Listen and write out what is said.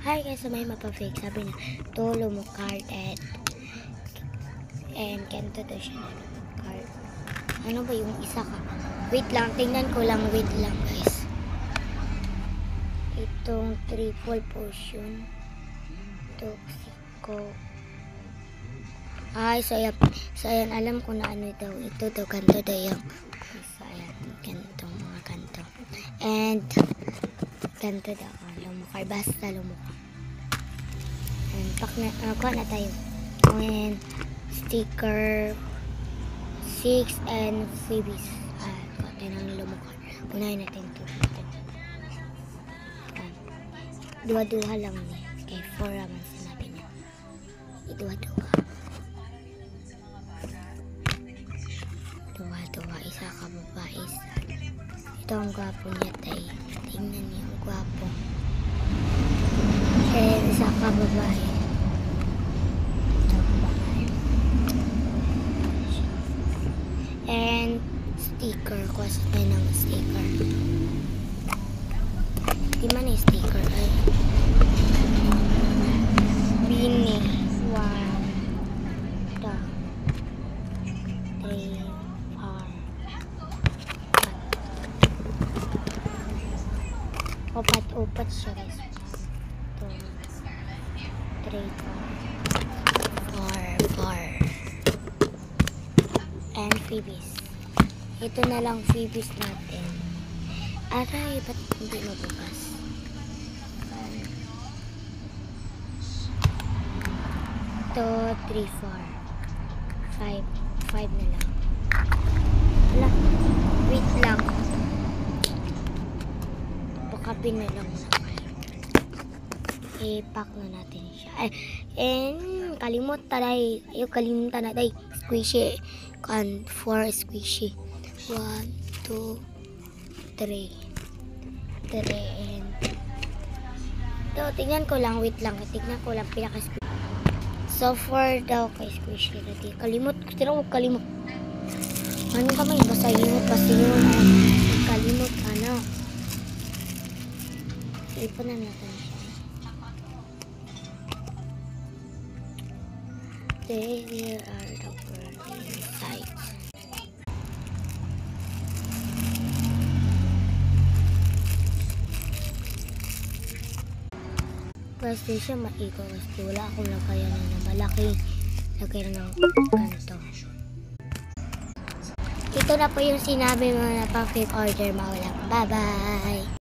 Hi guys, so may mapafake. Sabi na, tulo mo card and kento to siya na card. Ano ba yung isa ka? Wait lang, tingnan ko lang. Wait lang guys. Itong triple potion. Toxico. Ay, so ayan, alam ko na ano daw. Ito daw, kanto daw yung. So ayan, kanto, mga kanto. And, kanto daw. Lumukar, basta lumukar. And, kuha na tayo. And, sticker 6 and freebies. Kuha tayo ng lumukar. Unahin natin ito. Dua-dua lang ni. Okay, 4 naman sinabi niya. Dua-dua. Dua-dua. Isa ka babae. Ito ang gwapo niya tayo. Tingnan niyo ang gwapo. And isa ka babae. Ito ang babae. And sticker. Kuha sa tayo ng sticker. Di man yung sticker ay Bini 1 2 3 4 upat siya guys. 2 3 4 and freebies. Ito na lang freebies natin. Aray, ba't hindi mabukas? 2, 3, 4 5 na lang. Wala, wait lang. Pakapin na lang. I-pack na natin siya. And kalimutan na ayaw kalimutan na tayo. Squishy. 4 squishy. 1, 2, 3 and ito, tingnan ko lang, wait lang, tingnan ko lang pinaka-squishy. So, 4 daw kay squishy natin. Kalimot, tira mo kalimot. Ano ka may basahin mo kasi yun ay kalimot, ano. Ipon na natin siya. There are the birthday sites. Kasi siya maiko kasi wala akong lagayan na malaki lagayan ng kanto. Ito na po yung sinabi mo na pa-fake order maulang. Bye bye!